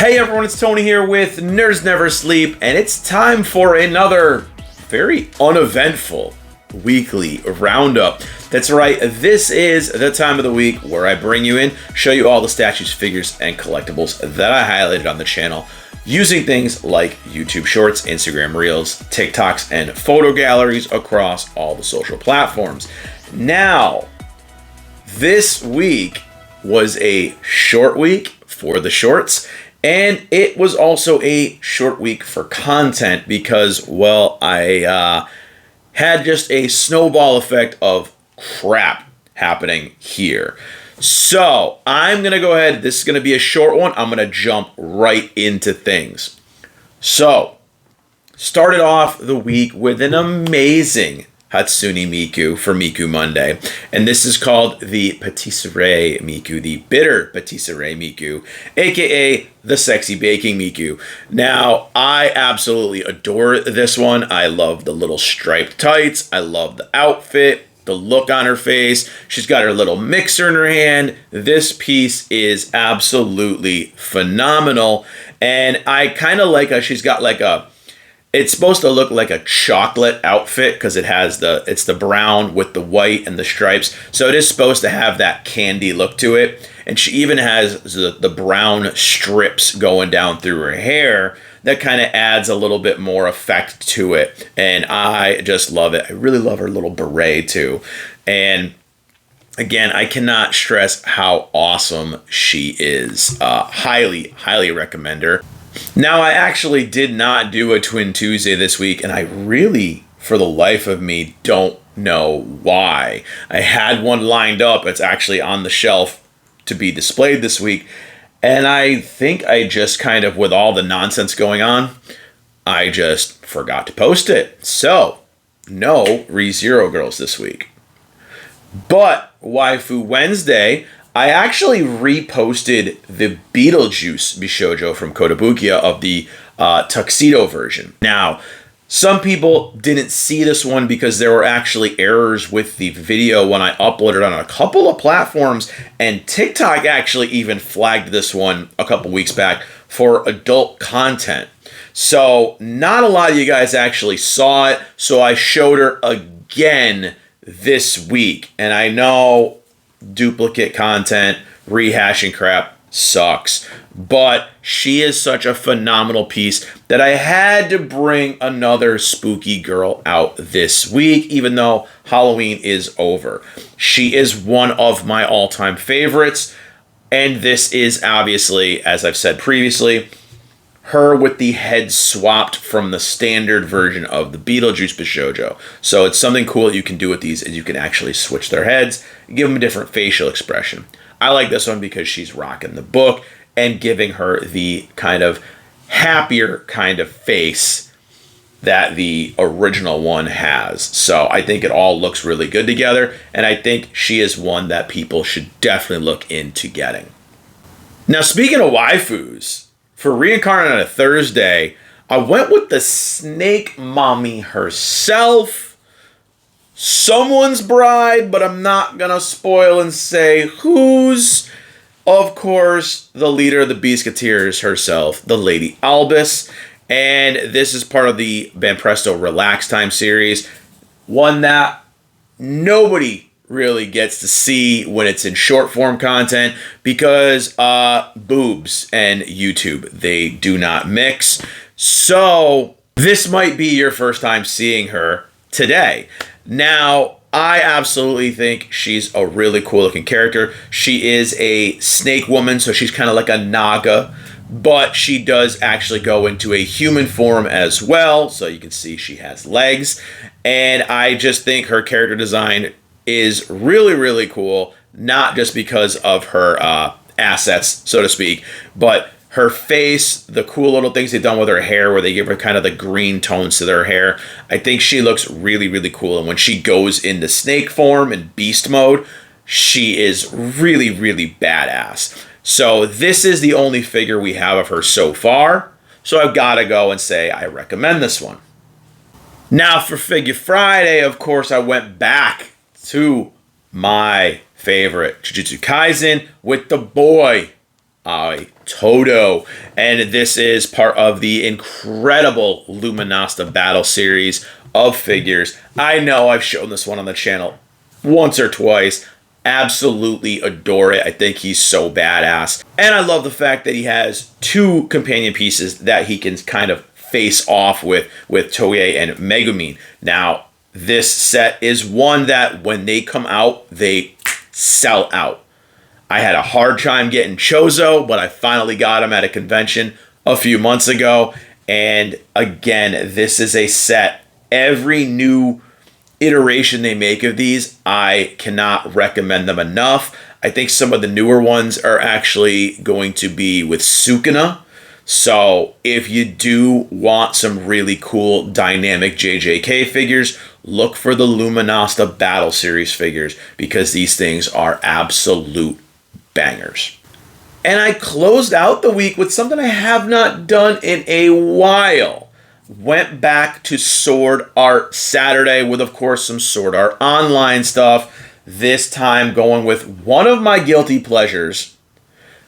Hey everyone, it's Tony here with Nerds Never Sleep, and it's time for another very uneventful weekly roundup. That's right, this is the time of the week where I bring you in, show you all the statues, figures, and collectibles that I highlighted on the channel using things like YouTube Shorts, Instagram Reels, TikToks, and photo galleries across all the social platforms. Now, this week was a short week for the shorts, and it was also a short week for content because, well, I had just a snowball effect of crap happening here. So I'm going to go ahead. This is going to be a short one. I'm going to jump right into things. So, started off the week with an amazing Hatsune Miku for Miku Monday. And this is called the Patisserie Miku, the Bitter Patisserie Miku, aka the Sexy Baking Miku. Now, I absolutely adore this one. I love the little striped tights. I love the outfit, the look on her face. She's got her little mixer in her hand. This piece is absolutely phenomenal. And I kind of like how she's got like it's supposed to look like a chocolate outfit because it's the brown with the white and the stripes. So it is supposed to have that candy look to it. And she even has the brown strips going down through her hair that kind of adds a little bit more effect to it. And I just love it. I really love her little beret too. And again, I cannot stress how awesome she is. Highly, highly recommend her. Now, I actually did not do a Twin Tuesday this week, and I really, for the life of me, don't know why. I had one lined up. It's actually on the shelf to be displayed this week, and I think I just kind of, with all the nonsense going on, I just forgot to post it. So, no ReZero Girls this week. But Waifu Wednesday, I actually reposted the Beetlejuice Bishoujo from Kotobukiya of the tuxedo version. Now, some people didn't see this one because there were actually errors with the video when I uploaded on a couple of platforms, and TikTok actually even flagged this one a couple weeks back for adult content. So not a lot of you guys actually saw it, so I showed her again this week. And I know duplicate content, rehashing crap sucks, but she is such a phenomenal piece that I had to bring another spooky girl out this week, even though Halloween is over. She is one of my all-time favorites, and this is obviously, as I've said previously, her with the head swapped from the standard version of the Beetlejuice Bishoujo. So it's something cool that you can do with these, is you can actually switch their heads, give them a different facial expression. I like this one because she's rocking the book and giving her the kind of happier kind of face that the original one has. So I think it all looks really good together, and I think she is one that people should definitely look into getting. Now, speaking of waifus, for Reincarnate on a Thursday, I went with the Snake Mommy herself. Someone's bride, but I'm not going to spoil and say whose. Of course, the leader of the Beastketeers herself, the Lady Albus. And this is part of the Banpresto Relax Time series. One that nobody really gets to see when it's in short form content because boobs and YouTube, they do not mix. So this might be your first time seeing her today. Now, I absolutely think she's a really cool looking character. She is a snake woman, so she's kind of like a Naga, but she does actually go into a human form as well. So you can see she has legs, and I just think her character design is really, really cool, not just because of her assets, so to speak, but her face, the cool little things they've done with her hair where they give her kind of the green tones to their hair. I think she looks really, really cool. And when she goes into snake form and beast mode, she is really, really badass. So this is the only figure we have of her so far. So I've got to go and say I recommend this one. Now for Figure Friday, of course, I went back to my favorite Jujutsu Kaisen with the boy, Todo, and this is part of the incredible Luminasta Battle series of figures. I know I've shown this one on the channel once or twice. Absolutely adore it. I think he's so badass. And I love the fact that he has 2 companion pieces that he can kind of face off with Toei and Megumin. Now, this set is one that when they come out, they sell out. I had a hard time getting Chozo, but I finally got him at a convention a few months ago. And again, this is a set. Every new iteration they make of these, I cannot recommend them enough. I think some of the newer ones are actually going to be with Sukuna. So if you do want some really cool dynamic JJK figures, look for the Luminasta Battle Series figures, because these things are absolute bangers. And I closed out the week with something I have not done in a while. Went back to Sword Art Saturday with, of course, some Sword Art Online stuff. This time going with one of my guilty pleasures,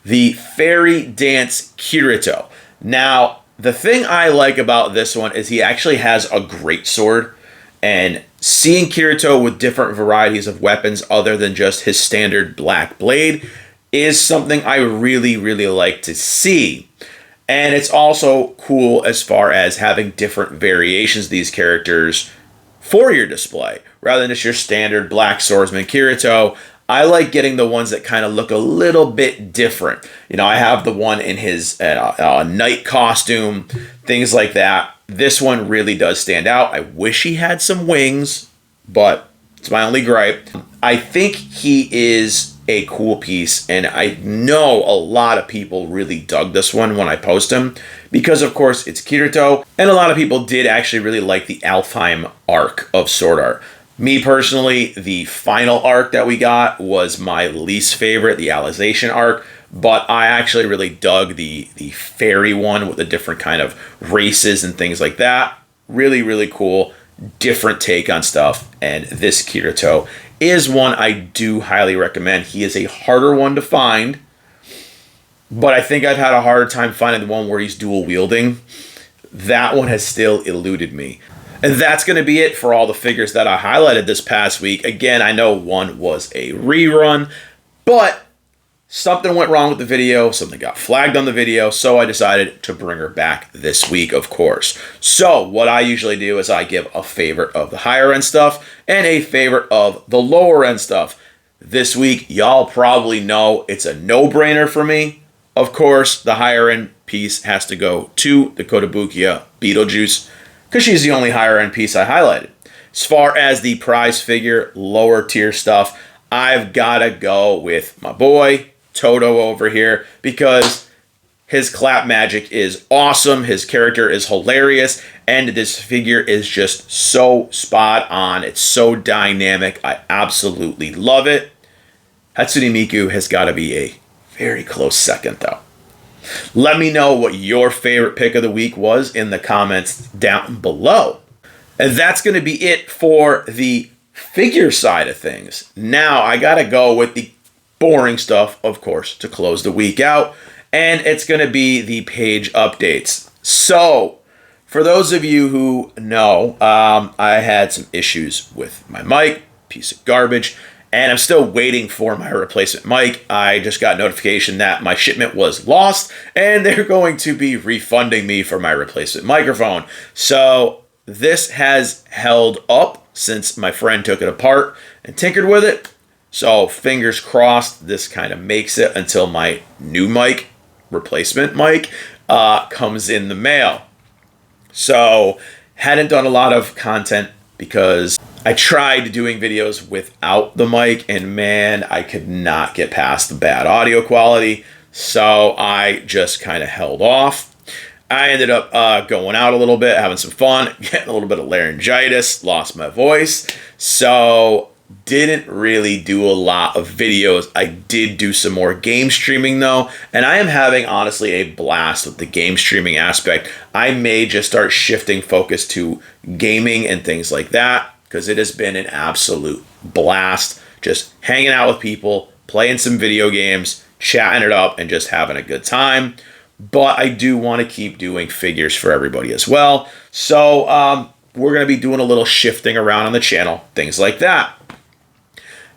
the Fairy Dance Kirito. Now, the thing I like about this one is he actually has a great sword, and seeing Kirito with different varieties of weapons other than just his standard black blade is something I really, really like to see. And it's also cool as far as having different variations of these characters for your display, rather than just your standard black swordsman Kirito. I like getting the ones that kind of look a little bit different. You know, I have the one in his night costume, things like that. This one really does stand out. I wish he had some wings, but it's my only gripe. I think he is a cool piece, and I know a lot of people really dug this one when I post him, because of course it's Kirito, and a lot of people did actually really like the Alfheim arc of Sword Art. Me personally, the final arc that we got was my least favorite, the Alization arc, but I actually really dug the fairy one with the different kind of races and things like that. Really, really cool, different take on stuff, and this Kirito is one I do highly recommend. He is a harder one to find, but I think I've had a harder time finding the one where he's dual wielding. That one has still eluded me. And that's going to be it for all the figures that I highlighted this past week. Again, I know one was a rerun, but something went wrong with the video. Something got flagged on the video, so I decided to bring her back this week, of course. So what I usually do is I give a favorite of the higher end stuff and a favorite of the lower end stuff. This week, y'all probably know it's a no-brainer for me. Of course, the higher end piece has to go to the Kotobukiya Beetlejuice, because she's the only higher end piece I highlighted. As far as the prize figure, lower tier stuff, I've got to go with my boy, Todo over here, because his clap magic is awesome, his character is hilarious, and this figure is just so spot on. It's so dynamic. I absolutely love it. Hatsune Miku has got to be a very close second, though. Let me know what your favorite pick of the week was in the comments down below. And that's going to be it for the figure side of things. Now, I got to go with the boring stuff, of course, to close the week out. And it's going to be the page updates. So, for those of you who know, I had some issues with my mic, piece of garbage. And I'm still waiting for my replacement mic. I just got notification that my shipment was lost, and they're going to be refunding me for my replacement microphone. So this has held up since my friend took it apart and tinkered with it. So fingers crossed this kind of makes it until my new mic, replacement mic, comes in the mail. So hadn't done a lot of content because I tried doing videos without the mic, and man, I could not get past the bad audio quality, so I just kind of held off. I ended up going out a little bit, having some fun, getting a little bit of laryngitis, lost my voice, so didn't really do a lot of videos. I did do some more game streaming though, and I am having honestly a blast with the game streaming aspect. I may just start shifting focus to gaming and things like that, because it has been an absolute blast just hanging out with people, playing some video games, chatting it up and just having a good time. But I do want to keep doing figures for everybody as well. So we're going to be doing a little shifting around on the channel, things like that.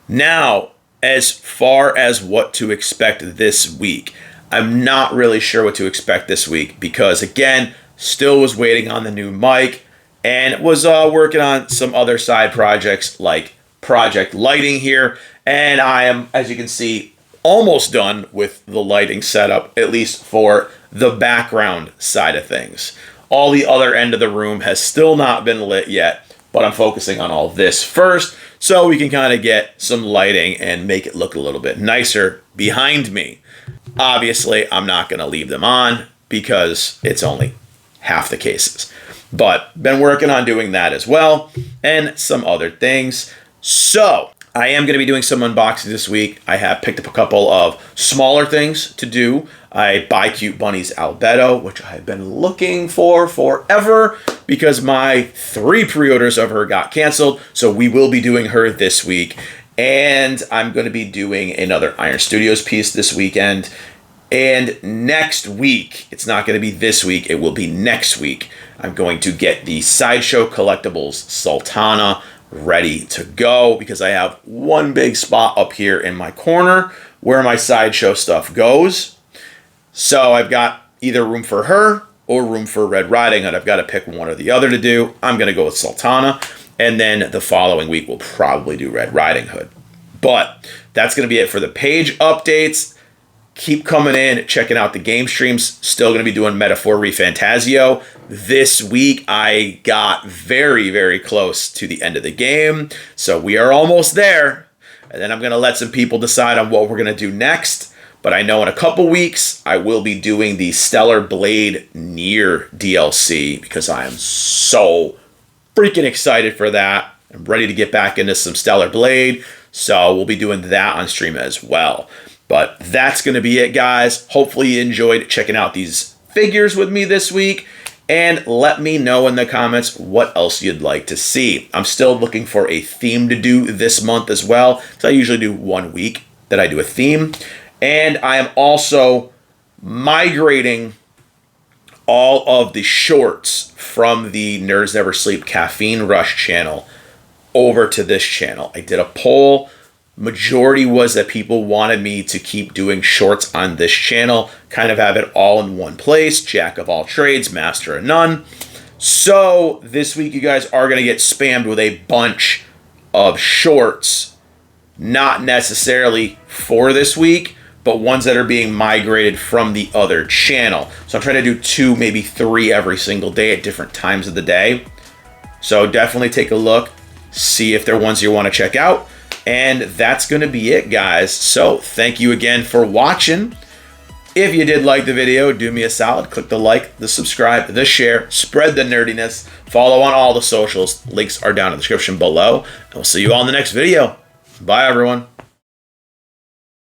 Now, as far as what to expect this week, I'm not really sure what to expect this week because, again, still was waiting on the new mic and was working on some other side projects like project lighting here. And I am, as you can see, almost done with the lighting setup, at least for the background side of things. All the other end of the room has still not been lit yet, but I'm focusing on all this first so we can kind of get some lighting and make it look a little bit nicer behind me. Obviously, I'm not going to leave them on because it's only half the cases. But been working on doing that as well and some other things. So I am going to be doing some unboxings this week. I have picked up a couple of smaller things to do. I buy Cute Bunny's Albedo, which I have been looking for forever because my 3 pre-orders of her got canceled. So we will be doing her this week. And I'm going to be doing another Iron Studios piece this weekend. And next week, it's not going to be this week, it will be next week, I'm going to get the Sideshow Collectibles Sultana ready to go because I have one big spot up here in my corner where my Sideshow stuff goes. So I've got either room for her or room for Red Riding Hood. I've got to pick one or the other to do. I'm going to go with Sultana. And then the following week, we'll probably do Red Riding Hood. But that's going to be it for the page updates. Keep coming in, checking out the game streams. Still going to be doing Metaphor Refantasio. This week, I got very, very close to the end of the game. So we are almost there. And then I'm going to let some people decide on what we're going to do next. But I know in a couple weeks, I will be doing the Stellar Blade Nier DLC because I am so freaking excited for that. I'm ready to get back into some Stellar Blade. So we'll be doing that on stream as well. But that's going to be it, guys. Hopefully you enjoyed checking out these figures with me this week. And let me know in the comments what else you'd like to see. I'm still looking for a theme to do this month as well. So I usually do 1 week that I do a theme. And I am also migrating all of the shorts from the Nerds Never Sleep Caffeine Rush channel over to this channel. I did a poll. Majority was that people wanted me to keep doing shorts on this channel, kind of have it all in one place, jack of all trades, master of none. So this week you guys are going to get spammed with a bunch of shorts, not necessarily for this week, but ones that are being migrated from the other channel. So I'm trying to do 2, maybe 3 every single day at different times of the day. So definitely take a look, see if they're ones you want to check out. And that's going to be it, guys. So thank you again for watching. If you did like the video, do me a solid. Click the like, the subscribe, the share, spread the nerdiness. Follow on all the socials. Links are down in the description below. And we'll see you all in the next video. Bye, everyone.